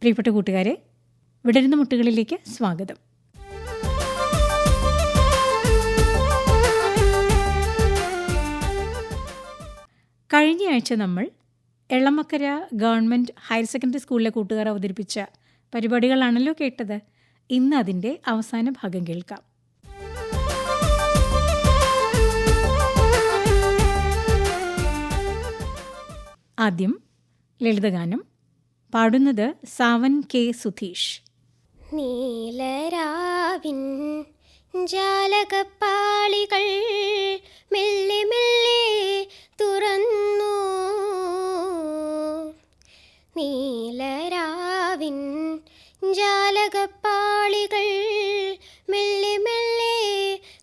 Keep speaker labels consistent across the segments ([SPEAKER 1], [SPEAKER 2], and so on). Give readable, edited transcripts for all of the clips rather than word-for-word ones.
[SPEAKER 1] പ്രിയപ്പെട്ട കൂട്ടുകാരെ, വിടരുന്ന മുട്ടുകളിലേക്ക് സ്വാഗതം. കഴിഞ്ഞയാഴ്ച നമ്മൾ എളമക്കര ഗവൺമെൻറ് ഹയർ സെക്കൻഡറി സ്കൂളിലെ കൂട്ടുകാർ അവതരിപ്പിച്ച പരിപാടികളാണല്ലോ കേട്ടത്. ഇന്ന് അതിൻ്റെ അവസാന ഭാഗം കേൾക്കാം. ആദ്യം ലളിതഗാനം. പാടുന്നത് സാവൻ കെ സുധീഷ്.
[SPEAKER 2] നീലരാവിൻ ജാലകപ്പാളികൾ മെല്ലെ മെല്ലെ തുറന്നു, നീലരാവിൻ ജാലകപ്പാളികൾ മെല്ലെ മെല്ലെ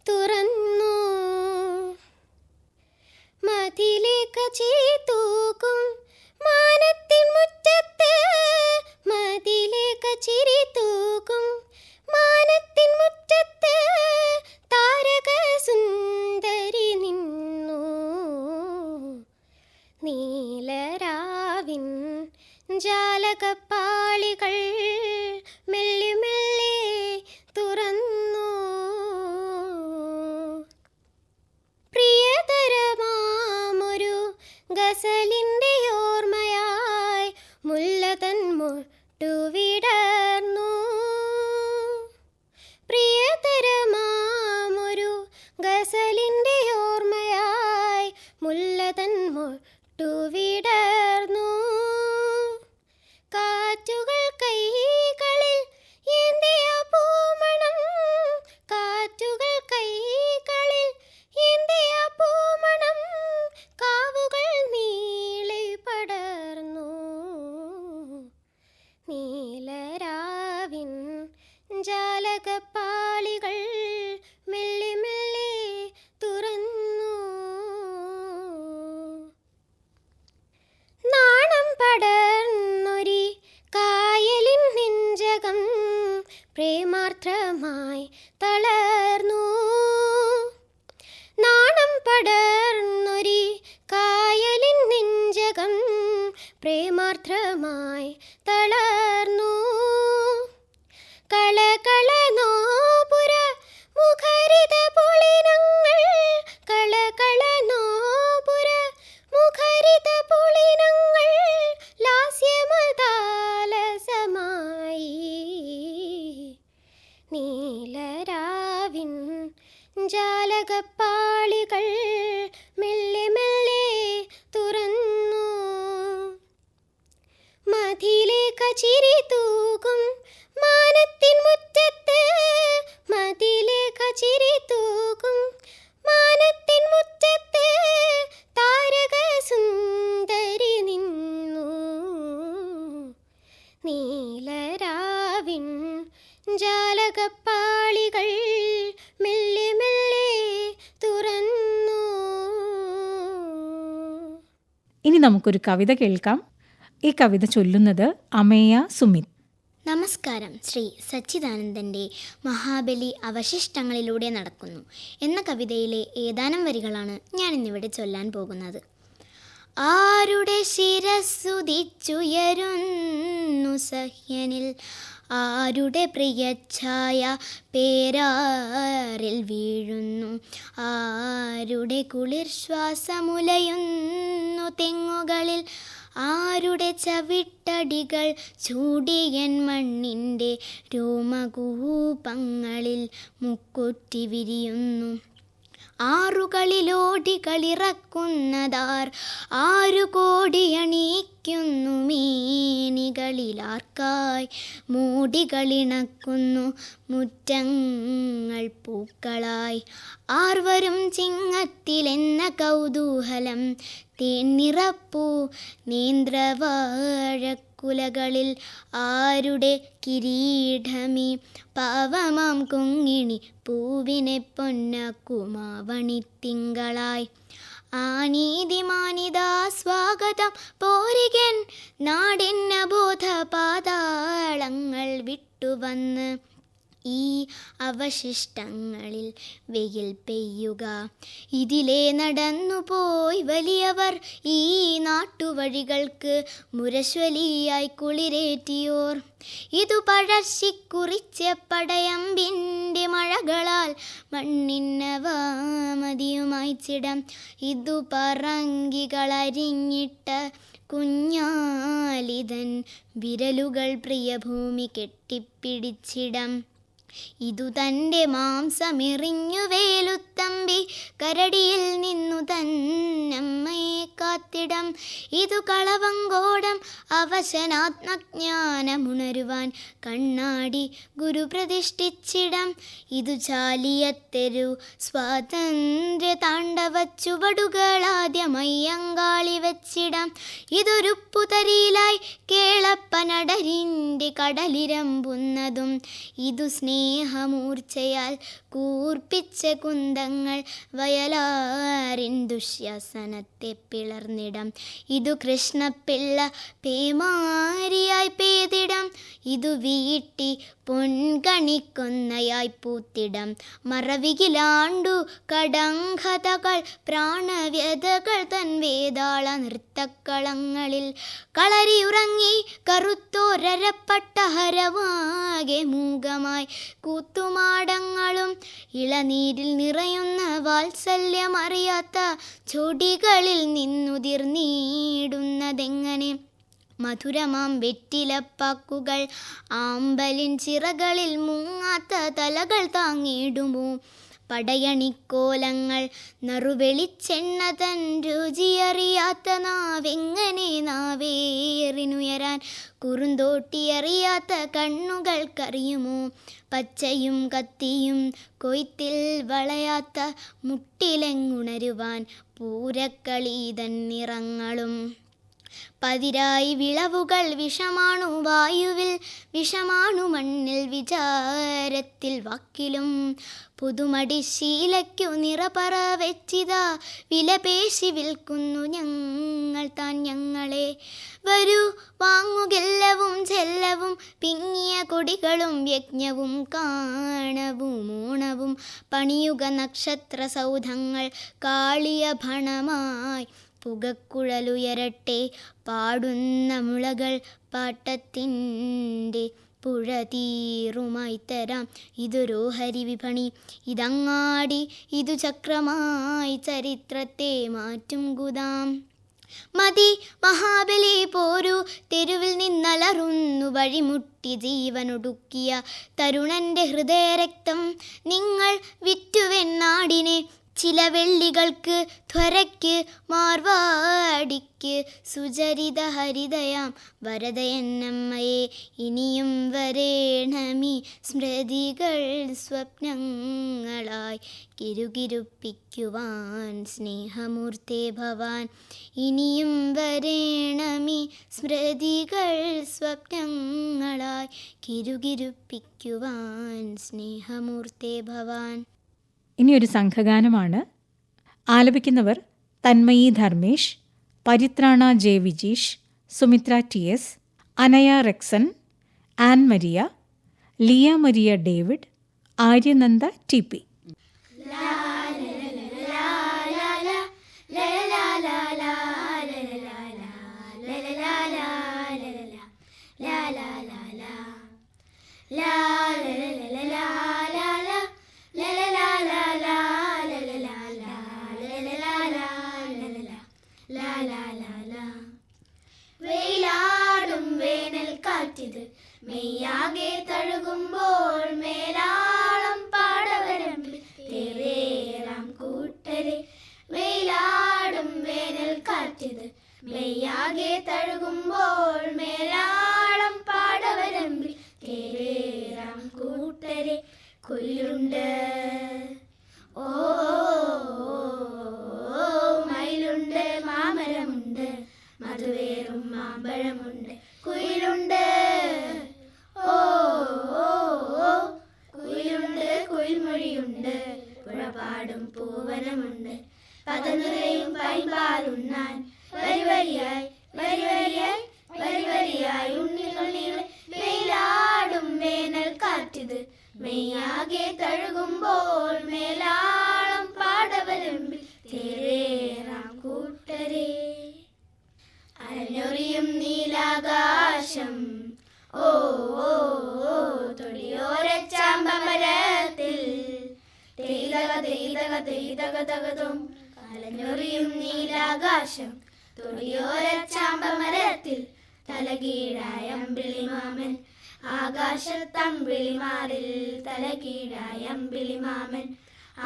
[SPEAKER 2] തുറന്നു, മതിലേക്ക് ചീത്തൂക്കും മാനത്തിൻ മുറ്റത്ത്, മതിലേക്ക് ചിരി തൂക്കും മാനത്തിൻ മുറ്റത്ത്, താരക സുന്ദരി നിന്നു, നീലരാവിൻ ജാലകപ്പാളികൾ മെല്ലെ മെല്ലെ തുറന്നു. പ്രിയതരമാമൊരു ഗസലിൻ്റെ ഓർമ്മയായി മുല്ലതൻ മുട്ടുവിടർന്നു, പ്രിയതരമാമൊരു ഗസലിൻ്റെ ഓർമ്മയായി മുല്ലതൻ മുട്ടുവിടർന്നു, കാറ്റുകൾ കൈകളിൽ ഏന്തിയ പൂമണം, കാറ്റുകൾ കൈകളിൽ ഏന്തിയ പൂമണം, കാവുകൾ നീളെ പടർന്നു, നീലരാവിൻ ജാലകപ്പാളികൾ മെല്ലെ മെല്ലെ തുറന്നു. നാണം പടർന്നൊരി കായലിൻ നെഞ്ചകം പ്രേമാർദ്രമായി തളർന്നു, നാണം പടർന്നൊരി കായലിൻ നെഞ്ചകം പ്രേമാർദ്രമായി തളർന്നു, കളകള നോപുര മുഖരിത പുളിനങ്ങൾ, കളകള നോപുര മുഖരിത പുളിനങ്ങൾ, ലാസ്യമതാലസമായി, നീലരാവിൻ ജാലകപ്പാളികൾ മെല്ലെ മെല്ലെ തുറന്നു, മതിലേക്ക് ചിരി തൂക്കും മാനത്തിൻ മുറ്റത്ത്, മതിലേക്ക് ചിരി തൂക്കും മാനത്തിൻ മുറ്റത്ത്, താരക സുന്ദരി നിന്നു, നീലരാവിൻ ജാലകപ്പാളികൾ മെല്ലെ മെല്ലെ തുറന്നു.
[SPEAKER 1] ഇനി നമുക്കൊരു കവിത കേൾക്കാം. ഈ കവിത ചൊല്ലുന്നത് അമേയ സുമിത്.
[SPEAKER 3] നമസ്കാരം. ശ്രീ സച്ചിദാനന്ദൻ്റെ മഹാബലി അവശിഷ്ടങ്ങളിലൂടെ നടക്കുന്നു എന്ന കവിതയിലെ ഏതാനും വരികളാണ് ഞാനിന്നിവിടെ ചൊല്ലാൻ പോകുന്നത്. ആരുടെ ശിരസ്സുദിച്ചുയരുന്നു സഹ്യനിൽ, ആരുടെ പ്രിയഛായ പേരാറിൽ വീഴുന്നു, ആരുടെ കുളിർ ശ്വാസമുലയുന്നു തെങ്ങുകളിൽ, ആരുടെ ചവിട്ടടികൾ ചൂടിയൻ മണ്ണിൻ്റെ രോമകൂപങ്ങളിൽ മുക്കുറ്റി വിരിയുന്നു, ആറുകളിലോടികളിറക്കുന്നതാർ, ആരു കോടിയണിയിക്കുന്നു മേനികളിലാർക്കായി, മൂടികളിണക്കുന്നു മുറ്റങ്ങൾ പൂക്കളായി, ആർവരും ചിങ്ങത്തിലെന്ന കൗതൂഹലം, തേന്നിറപ്പൂ നേന്ത്രവാഴക്കുലകളിൽ, ആരുടെ കിരീടമീ പാവമാം കൊങ്ങിണി പൂവിനെ പൊന്നക്കുമാവണിത്തിങ്കളായി, ആനീതിമാനിതാ സ്വാഗതം പോരികൻ നാടിന്ന ബോധപാതാളങ്ങൾ വിട്ടുവന്ന്, ഈ അവശിഷ്ടങ്ങളിൽ വെയിൽ പെയ്യുക. ഇതിലെ നടന്നുപോയി വലിയവർ ഈ നാട്ടുവഴികൾക്ക് മുരശ്വലിയായി കുളിരേറ്റിയോർ. ഇതു പഴശ്ശിക്കുറിച്ച പടയമ്പിൻ്റെ മഴകളാൽ മണ്ണിന്നവ മതിയുമായിച്ചിടം. ഇതു പറങ്കികളരിഞ്ഞിട്ട കുഞ്ഞാലിതൻ വിരലുകൾ പ്രിയഭൂമി കെട്ടിപ്പിടിച്ചിടം. ഇതു തൻ്റെ മാംസമെറിഞ്ഞു വേലുത്തമ്പി കരടിയിൽ നിന്നു തന്നമ്മയെ കാത്തിടം. ഇതു കളവങ്കോടം അവശനാത്മജ്ഞാനമുണരുവാൻ കണ്ണാടി ഗുരു പ്രതിഷ്ഠിച്ചിടം. ഇതു ചാലിയത്തെരു സ്വാതന്ത്ര്യ താണ്ഡവ ചുവടുകളാദ്യമയ്യങ്കാളി വെച്ചിടം. ഇതൊരുപ്പുതരിയിലായി കേളപ്പനടരിൻ്റെ കടലിരമ്പുന്നതും. ഇതു സ്നേഹമൂർച്ചയാൽ കൂർപ്പിച്ച കുന്തങ്ങൾ വയലാറിൻ ദുശ്യാസനത്തെ പിളർന്നിടം. ഇതു കൃഷ്ണപിള്ള പേമാരിയായി പേതിടം. ഇതു വീട്ടി പൊൻകണിക്കൊന്നയായി പൂത്തിടം. മറവികിലാണ്ടു കടങ്കഥകൾ പ്രാണവ്യതകൾ തൻ വേതാള നൃത്തക്കളങ്ങളിൽ കളരിയുറങ്ങി കറുത്തോരരപ്പട്ടഹരവാകെ മൂകമായി കൂത്തുമാടങ്ങളും ഇളനീരിൽ നിറയുന്ന വാത്സല്യമറിയാത്ത ചൊടികളിൽ നിന്നുതിർന്നിടുന്നതെങ്ങനെ? മധുരമാം വെറ്റിലപ്പാക്കുകൾ ആമ്പലിൻ ചിറകളിൽ മുങ്ങാത്ത തലകൾ താങ്ങിയിടുമോ? പടയണിക്കോലങ്ങൾ നറുവെളിച്ചെണ്ണ തൻ രുചിയറിയാത്ത നാവെങ്ങനെ നാവേറിനുയരാൻ? കുറുന്തോട്ടിയറിയാത്ത കണ്ണുകൾക്കറിയുമോ? പച്ചയും കത്തിയും കൊയ്ത്തിൽ വളയാത്ത മുട്ടിലെങ്ങുണരുവാൻ പൂരക്കളി തൻ നിറങ്ങളും. പതിരായി വിളവുകൾ വിഷമാണു വായുവിൽ, വിഷമാണു മണ്ണിൽ, വിചാരത്തിൽ വാക്കിലും. പുതുമടിശീലയ്ക്കു നിറപറ വെച്ചിതാ വിലപേശി വിൽക്കുന്നു ഞങ്ങൾ താൻ ഞങ്ങളെ. വരൂ വാങ്ങുകെല്ലവും ചെല്ലവും പിങ്ങിയ കൊടികളും യജ്ഞവും കാണവും ഓണവും. പണിയുക നക്ഷത്ര സൗധങ്ങൾ കാളിയ ഭണമായി പുകക്കുഴലുയരട്ടെ. പാടുന്ന മുളകൾ പാട്ടത്തിൻ്റെ പുഴ തീറുമായി തരാം. ഇതൊരോഹരി വിപണി, ഇതങ്ങാടി, ഇതു ചക്രമായി ചരിത്രത്തെ മാറ്റും ഗുദാം. മതി മഹാബലി പോരു, തെരുവിൽ നിന്നലറുന്നു വഴിമുട്ടി ജീവനൊടുക്കിയ തരുണന്റെ ഹൃദയരക്തം. നിങ്ങൾ വിറ്റുവെന്നാടിനെ ചില വെള്ളികൾക്ക്, ത്വരയ്ക്ക്, മാർവാടിക്ക്, സുചരിത ഹരിതയാം വരദയന്നമ്മയെ. ഇനിയും വരേണമി സ്മൃതികൾ സ്വപ്നങ്ങളായി കിരുകിരുപ്പിക്കുവാൻ സ്നേഹമൂർത്തേ ഭവാൻ. ഇനിയും വരേണമി സ്മൃതികൾ സ്വപ്നങ്ങളായി കിരുകിരുപ്പിക്കുവാൻ സ്നേഹമൂർത്തേ ഭവാൻ.
[SPEAKER 1] ഇനിയൊരു സംഘഗാനമാണ്. ആലപിക്കുന്നവർ Thanmayi Dharmesh, Parithrana J Vijeesh, Sumithra T S, Anaya Rexon, Ann Maria, Liya Maria David, Aryananda T P.
[SPEAKER 3] വെയിലാടും വേനൽ കാറ്റിത് മെയ്യാകെ തഴുകുമ്പോൾ മേലാളം പാടവരമ്പിൽ തേറേറാം കൂട്ടരെ. വെയിലാടും വേനൽ കാറ്റിത് മെയ്യാകെ തഴുകുമ്പോൾ മേലാളം പാടവരമ്പിൽ തേറേറാം കൂട്ടരെ. കുയിലുണ്ട്, ഓ മയിലുണ്ട്, മാമരമുണ്ട്, മധുവേറും മാമ്പഴമുണ്ട്. കുയിലുണ്ട്, ഓ കുയിലുണ്ട്, കുയിൽമൊഴിയുണ്ട്, പുഴപാടും പൂവനമുണ്ട്. പതനിറയും പൈമ്പാലുണ്ണാൻ വരിവരിയായി വരിവരിയായി വരിവരിയായി ഉണ്ണികൾ നീളെ. വെയിലാടും വേനൽ കാറ്റിത് മെയ് തകതകതും കലഞ്ഞൊറിയും നീലാകാശം തൊടിയോരച്ചാമ്പമരത്തിൽ തലകീഴായ അമ്പിളിമാമൻ ആകാശത്തമ്പിളിമാറിൽ തലകീഴായ അമ്പിളിമാമൻ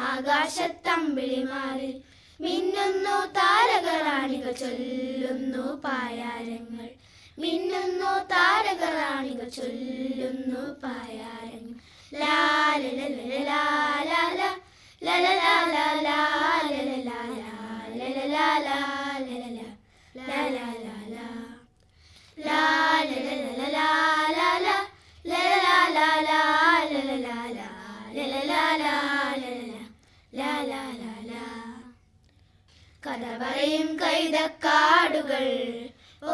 [SPEAKER 3] ആകാശത്തമ്പിളിമാറിൽ മിന്നുന്നു താരകറാണികൾ ചൊല്ലുന്നു പായാരങ്ങൾ മിന്നുന്നു താരകറാണികൾ ചൊല്ലുന്നു പായാരങ്ങൾ ലാലലലലാലാല ലലലാലാലാ ലലലാലാ ലലലാലാ ലലലാ ലാലാലാലാ ലാലലലലാലാല ലലലാലാലാ ലലലാലാ ലലലാലാ ലലലാ ലാലാലാലാ കഥ പറയും കൈതക്കാടുകൾ ഓ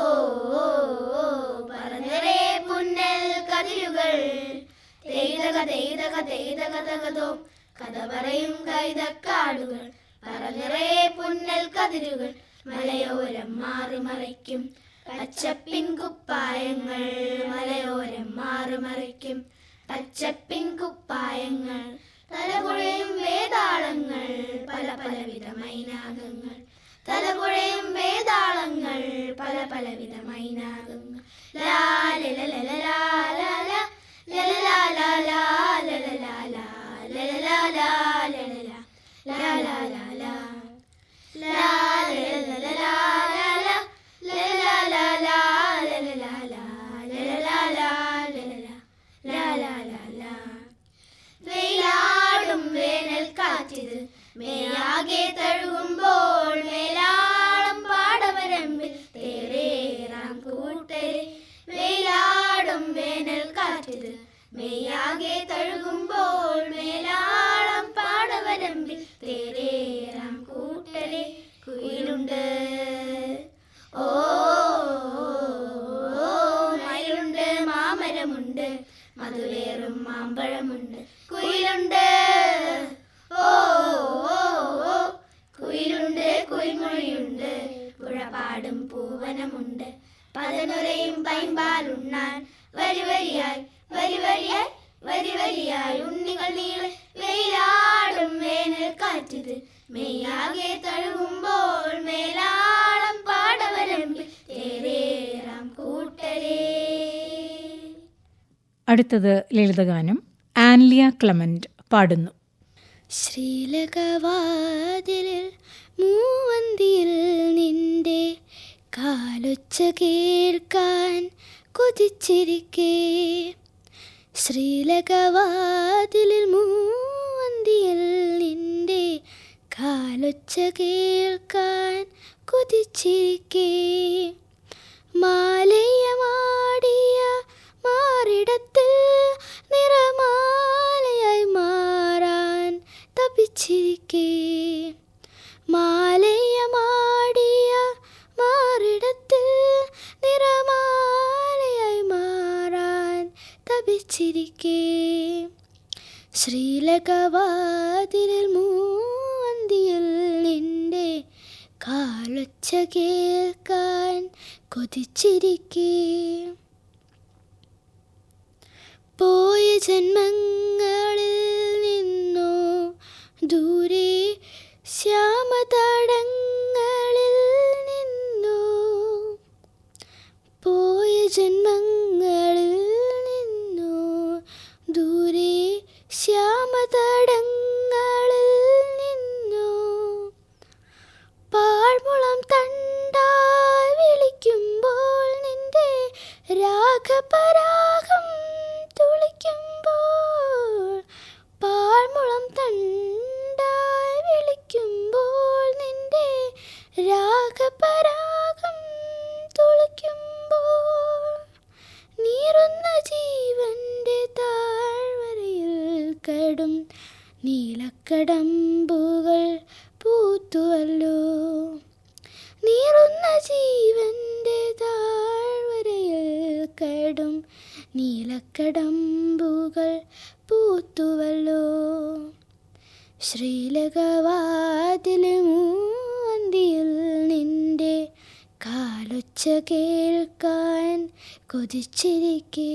[SPEAKER 3] പറന്നരേ പുന്നൽ കതിരുകൾ തെയ്തക തെയ്തക തെയ്തക തകതോ കഥ പറയും കൈതക്കാടുകൾ പറന്നരേ പുന്നൽ കതിരുകൾ മലയോരം മാറി മറയ്ക്കും പച്ചപ്പിൻ കുപ്പായങ്ങൾ മലയോരം മാറി മറയ്ക്കും പച്ചപ്പിൻ കുപ്പായങ്ങൾ തലകുഴയും വേതാളങ്ങൾ പല പലവിധ മൈനാകങ്ങൾ തലകുഴയും വേതാളങ്ങൾ പല പലവിധ മൈനാകങ്ങൾ ലാലലലലാലാല ലലലാലാലാ ലലലാലാ ലലലാലാ ലലലാ ലാലാലാലാ ലാലലലലാലാല ലലലാലാലാ ലലലാലാ ലലലാലാ ലലലാ ലാലാലാലാ വെയിലാടും വേനൽ കാറ്റിത് മേയാകെ തഴുകുമ്പോൾ മേലാളം പാടവരമ്പിൽ തേരേറാം കൂട്ടരെ വെയിലാടും വേനൽ കാറ്റിത് മേയാകെ തഴുകുമ്പോൾ മേലാളം പാടവരമ്പിൽ തേരേറാം കൂട്ടരെ കുയിലുണ്ട് ഓ മയിലുണ്ട് മാമരമുണ്ട് മധുവേറും മാമ്പഴമുണ്ട് കുയിലുണ്ട് ഓ കുയിലുണ്ട് കുയിൽമൊഴിയുണ്ട് പുഴപാടും പൂവനമുണ്ട് പതനുരയും പൈമ്പാലുണ്ണാൻ വരി വരിയായി വരി വരിയായി വരി വരിയായി ഉണ്ണികൾ നീളെ വെയിലാടും വേനൽ കാറ്റിത് മെയ്യാകെ തഴുകുമ്പോൾ മേലാളം പാടവരമ്പിൽ തേരേറാം കൂട്ടരേ.
[SPEAKER 1] അടുത്തത് ലളിതഗാനം. ആൻലിയ ക്ലെമന്റ് പാടുന്നു.
[SPEAKER 2] ശ്രീലകവാതിലിൽ മൂവന്തിയിൽ നിന്റെ കാലൊച്ച കേൾക്കാൻ കൊതിച്ചിരിക്കേ ശ്രീലകവാതിലിൽ മൂവന്തിയിൽ നിന്റെ കാലൊച്ച കേൾക്കാൻ കൊതിച്ചിരിക്കേ മാലയമാടിയ മാറിടത്തിൽ നിറമാലയായി മാറാൻ തപിച്ചിരിക്കേ മാലയമാടിയ മാറിടത്തിൽ നിറമാലയായി മാറാൻ തപിച്ചിരിക്കേ ശ്രീലകവാതിലിൽ മൂവന്തിയിൽ നിന്റെ കാലൊച്ച കേൾക്കാൻ കൊതിച്ചിരിക്കേ പോയ ജന്മങ്ങളിൽ നിന്നോ ദൂരെ ശ്യാമതടങ്ങളിൽ നിന്നോ പോയ ജന്മങ്ങളിൽ നിന്നോ ദൂരെ ശ്യാമതടങ്ങളിൽ നിന്നോ പാഴ്മുളം തണ്ടാൽ വിളിക്കുമ്പോൾ നിന്റെ രാഗപരാഗം തുളിക്കുമ്പോൾ പാഴ്മുളം തണ്ടാൽ വിളിക്കുമ്പോൾ നിന്റെ രാഗപരാഗം തുളിക്കുമ്പോൾ നീറുന്ന ജീവന്റെ താഴ്വരയിൽ കടും നീലക്കടമ്പുകൾ പൂത്തുവല്ലോ നീറുന്ന ജീവന്റെ താഴ്വരയിൽ കടും നീലക്കടമ്പുകൾ പൂത്തുവല്ലോ ശ്രീലകവാതിലെ മൂവന്തിയിൽ നിന്റെ കാലൊച്ച കേൾക്കാൻ കൊതിച്ചിരിക്കേ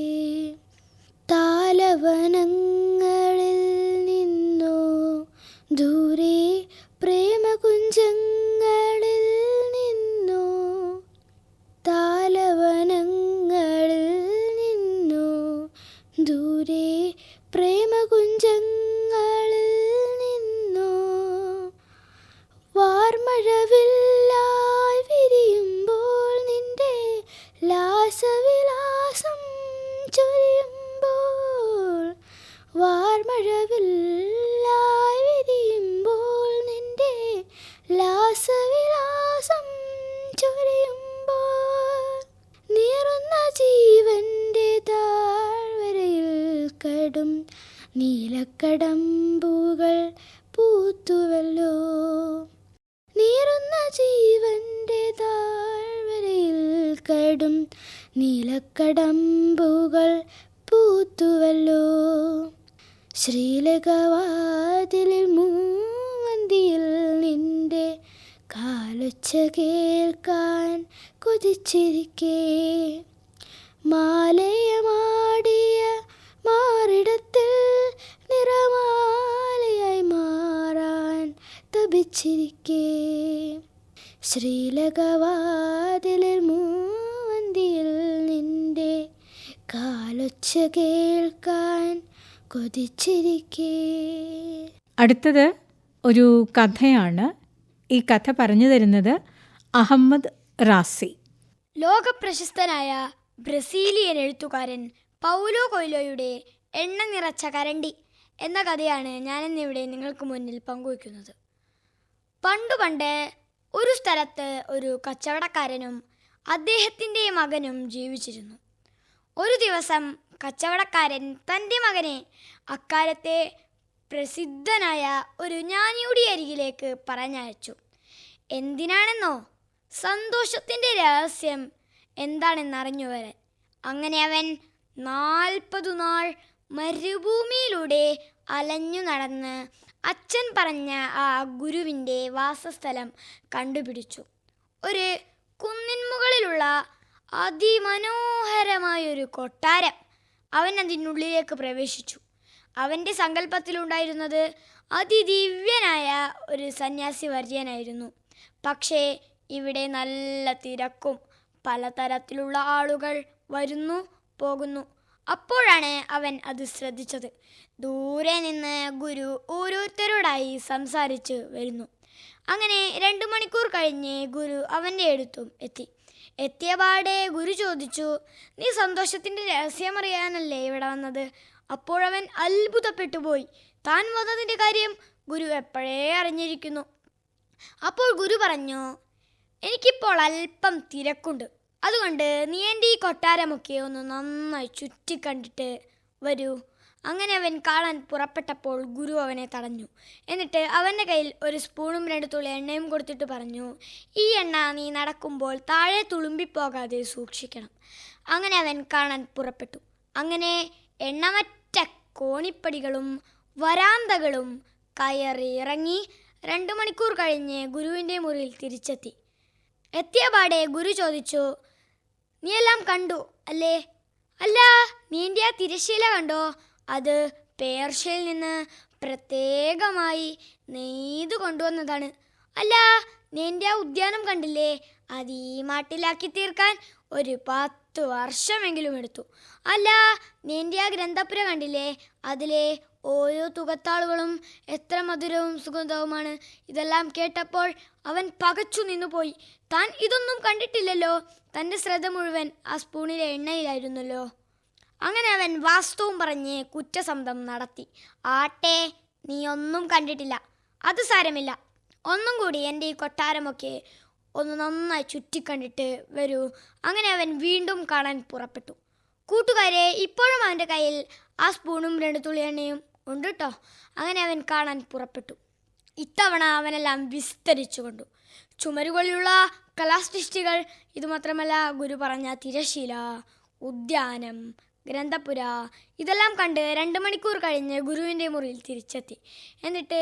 [SPEAKER 2] താലവനങ്ങളിൽ നിന്നോ ദൂരെ പ്രേമകുഞ്ചങ്ങളിൽ നിന്നോ താലവനങ്ങളിൽ നിന്നോ ദൂരെ പ്രേമകുഞ്ചങ്ങളിൽ നിന്നോ വാർമഴവില്ലായി വിരിയുമ്പോൾ നിന്റെ ലാസവിലാസം ചൊരിയുമ്പോൾ വാർമഴവില്ലായി വിരിയുമ്പോൾ നിന്റെ ലാസവിലാസം ചൊരിയുമ്പോൾ നീറുന്ന ജീവന്റെ താഴ്വരയിൽ കടും നീലക്കടമ്പുകൾ പൂത്തുവല്ലോ. നീറുന്ന ജീവന്റെ താഴ്വരയിൽ കടും നീലക്കടമ്പുകൾ പൂത്തുവല്ലോ. ശ്രീലകവാതിലിൽ മൂവന്തിയിൽ നിന്റെ കാലൊച്ച കേൾക്കാൻ കൊതിച്ചിരിക്കേ മാലയമാടിയ മാറിടത്തിൽ നിറമാലയായി മാറാൻ തപിച്ചിരിക്കേ ശ്രീലകവാതിലിൽ മൂവന്തിയിൽ നിന്റെ കാലൊച്ച കേൾക്കാൻ കൊതിച്ചിരിക്കേ.
[SPEAKER 1] അടുത്തത് ഒരു കഥയാണ്. ഈ കഥ പറഞ്ഞു തരുന്നത് അഹമ്മദ് റാസി.
[SPEAKER 3] ലോകപ്രശസ്തനായ ബ്രസീലിയൻ എഴുത്തുകാരൻ പൗലോ കൊയ്ലോയുടെ എണ്ണ നിറച്ച കരണ്ടി എന്ന കഥയാണ് ഞാനിന്നിവിടെ നിങ്ങൾക്ക് മുന്നിൽ പങ്കുവയ്ക്കുന്നത്. പണ്ട് ഒരു സ്ഥലത്ത് ഒരു കച്ചവടക്കാരനും അദ്ദേഹത്തിൻ്റെ മകനും ജീവിച്ചിരുന്നു. ഒരു ദിവസം കച്ചവടക്കാരൻ തൻ്റെ മകനെ അക്കാലത്തെ പ്രസിദ്ധനായ ഒരു ജ്ഞാനിയുടെ അരികിലേക്ക് പറഞ്ഞയച്ചു. എന്തിനാണെന്നോ? സന്തോഷത്തിൻ്റെ രഹസ്യം എന്താണെന്നറിഞ്ഞു വരാൻ. അങ്ങനെ അവൻ 40 നാൾ മരുഭൂമിയിലൂടെ അലഞ്ഞു നടന്ന് അച്ഛൻ പറഞ്ഞ ആ ഗുരുവിൻ്റെ വാസസ്ഥലം കണ്ടുപിടിച്ചു. ഒരു കുന്നിൻ മുകളിലുള്ള അതിമനോഹരമായൊരു കൊട്ടാരം. അവൻ അതിനുള്ളിലേക്ക് പ്രവേശിച്ചു. അവൻ്റെ സങ്കല്പത്തിലുണ്ടായിരുന്നത് അതിദിവ്യനായ ഒരു സന്യാസി വര്യനായിരുന്നു. പക്ഷേ ഇവിടെ നല്ല തിരക്കും, പലതരത്തിലുള്ള ആളുകൾ വരുന്നു പോകുന്നു. അപ്പോഴാണ് അവൻ അത് ശ്രദ്ധിച്ചത്. ദൂരെ നിന്ന് ഗുരു ഓരോരുത്തരോടായി സംസാരിച്ച് വരുന്നു. അങ്ങനെ 2 മണിക്കൂർ കഴിഞ്ഞ് ഗുരു അവൻ്റെ അടുത്തും എത്തിയപാടെ ഗുരു ചോദിച്ചു, നീ സന്തോഷത്തിൻ്റെ രഹസ്യമറിയാനല്ലേ ഇവിടെ വന്നത്? അപ്പോഴവൻ അത്ഭുതപ്പെട്ടു പോയി. താൻ വന്നതിൻ്റെ കാര്യം ഗുരു എപ്പോഴേ അറിഞ്ഞിരിക്കുന്നു. അപ്പോൾ ഗുരു പറഞ്ഞു, എനിക്കിപ്പോൾ അല്പം തിരക്കുണ്ട്, അതുകൊണ്ട് നീ എൻ്റെ ഈ കൊട്ടാരമൊക്കെ ഒന്ന് നന്നായി ചുറ്റിക്കണ്ടിട്ട് വരൂ. അങ്ങനെ അവൻ കാണാൻ പുറപ്പെട്ടപ്പോൾ ഗുരു അവനെ തടഞ്ഞു. എന്നിട്ട് അവൻ്റെ കയ്യിൽ ഒരു സ്പൂണും 2 തുള്ളി എണ്ണയും കൊടുത്തിട്ട് പറഞ്ഞു, ഈ എണ്ണ നീ നടക്കുമ്പോൾ താഴെ തുളുമ്പിപ്പോകാതെ സൂക്ഷിക്കണം. അങ്ങനെ അവൻ കാണാൻ പുറപ്പെട്ടു. അങ്ങനെ എണ്ണമറ്റ കോണിപ്പടികളും വരാന്തകളും കയറി ഇറങ്ങി 2 മണിക്കൂർ കഴിഞ്ഞ് ഗുരുവിൻ്റെ മുറിയിൽ തിരിച്ചെത്തി. എത്തിയപാടെ ഗുരു ചോദിച്ചു, നീ എല്ലാം കണ്ടു അല്ലേ? അല്ല, നീ എൻ്റെ ആ തിരശ്ശീല കണ്ടോ? അത് പേർഷ്യയിൽ നിന്ന് പ്രത്യേകമായി നെയ്തു കൊണ്ടുവന്നതാണ്. അല്ല, നീ എൻ്റെ ആ ഉദ്യാനം കണ്ടില്ലേ? അത് ഈ മാട്ടിലാക്കി തീർക്കാൻ ഒരു 10 വർഷമെങ്കിലും എടുത്തു. അല്ല, നീ എൻ്റെ ആ ഗ്രന്ഥപുര കണ്ടില്ലേ? അതിലെ ഓരോ തുകത്താളുകളും എത്ര മധുരവും സുഗന്ധവുമാണ്. ഇതെല്ലാം കേട്ടപ്പോൾ അവൻ പകച്ചു നിന്നുപോയി. താൻ ഇതൊന്നും കണ്ടിട്ടില്ലല്ലോ. തൻ്റെ ശ്രദ്ധ മുഴുവൻ ആ സ്പൂണിലെ എണ്ണയിലായിരുന്നല്ലോ. അങ്ങനെ അവൻ വാസ്തവം പറഞ്ഞ് കുറ്റസമ്മതം നടത്തി. ആട്ടെ, നീ ഒന്നും കണ്ടിട്ടില്ല, അത് സാരമില്ല. ഒന്നും കൂടി എൻ്റെ ഈ കൊട്ടാരമൊക്കെ ഒന്ന് നന്നായി ചുറ്റിക്കണ്ടിട്ട് വരൂ. അങ്ങനെ അവൻ വീണ്ടും കാണാൻ പുറപ്പെട്ടു. കൂട്ടുകാരെ, ഇപ്പോഴും അവൻ്റെ കയ്യിൽ ആ സ്പൂണും 2 തുള്ളി എണ്ണയും ഉണ്ട് കേട്ടോ. അങ്ങനെ അവൻ കാണാൻ പുറപ്പെട്ടു. ഇത്തവണ അവനെല്ലാം വിസ്തരിച്ചു കണ്ടു. ചുമരുകളിലുള്ള കലാസൃഷ്ടികൾ, ഇതുമാത്രമല്ല ഗുരു പറഞ്ഞ തിരശീല, ഉദ്യാനം, ഗ്രന്ഥപുര, ഇതെല്ലാം കണ്ട് 2 മണിക്കൂർ കഴിഞ്ഞ് ഗുരുവിൻ്റെ മുറിയിൽ തിരിച്ചെത്തി. എന്നിട്ട്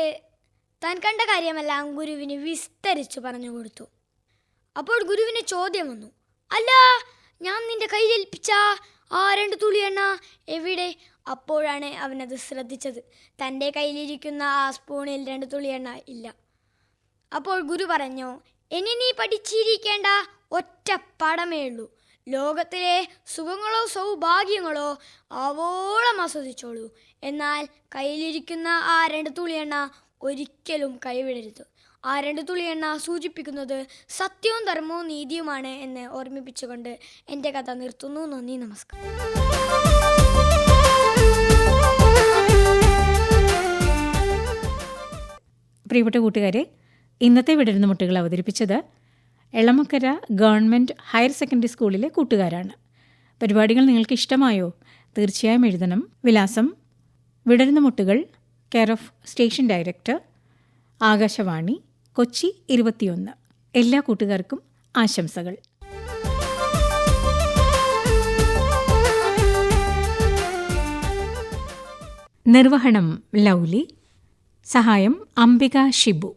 [SPEAKER 3] താൻ കണ്ട കാര്യമെല്ലാം ഗുരുവിന് വിസ്തരിച്ചു പറഞ്ഞു കൊടുത്തു. അപ്പോൾ ഗുരുവിന് ചോദ്യം വന്നു, അല്ല, ഞാൻ നിന്റെ കയ്യിലേൽപ്പിച്ച ആ 2 തുള്ളി എണ്ണ എവിടെ? അപ്പോഴാണ് അവനത് ശ്രദ്ധിച്ചത്. തൻ്റെ കയ്യിലിരിക്കുന്ന ആ സ്പൂണിൽ 2 തുള്ളി എണ്ണ ഇല്ല. അപ്പോൾ ഗുരു പറഞ്ഞു, ഇനി നീ പഠിച്ചിരിക്കേണ്ട ഒറ്റ പാഠമേ ഉള്ളൂ. ലോകത്തിലെ സുഖങ്ങളോ സൗഭാഗ്യങ്ങളോ ആവോളം ആസ്വദിച്ചോളൂ. എന്നാൽ കയ്യിലിരിക്കുന്ന ആ 2 തുള്ളി എണ്ണ ഒരിക്കലും കൈവിടരുത്. ആ 2 തുള്ളി എണ്ണ സൂചിപ്പിക്കുന്നത് സത്യവും ധർമ്മവും നീതിയുമാണ് എന്ന് ഓർമ്മിപ്പിച്ചുകൊണ്ട് എൻ്റെ കഥ നിർത്തുന്നു. നന്ദി, നമസ്കാരം.
[SPEAKER 1] പ്രിയപ്പെട്ട കൂട്ടുകാരെ, ഇന്നത്തെ വിടരുന്ന മുട്ടുകൾ അവതരിപ്പിച്ചത് എളമക്കര ഗവൺമെൻറ് ഹയർ സെക്കൻഡറി സ്കൂളിലെ കൂട്ടുകാരാണ്. പരിപാടികൾ നിങ്ങൾക്ക് ഇഷ്ടമായോ? തീർച്ചയായും എഴുതണം. വിലാസം: വിടരുന്ന മുട്ടുകൾ, care of station director, Akashvani, Kochi 21. എല്ലാ കൂട്ടുകാർക്കും ആശംസകൾ. നിർവഹണം ലൗലി, സഹായം അംബിക ഷിബു.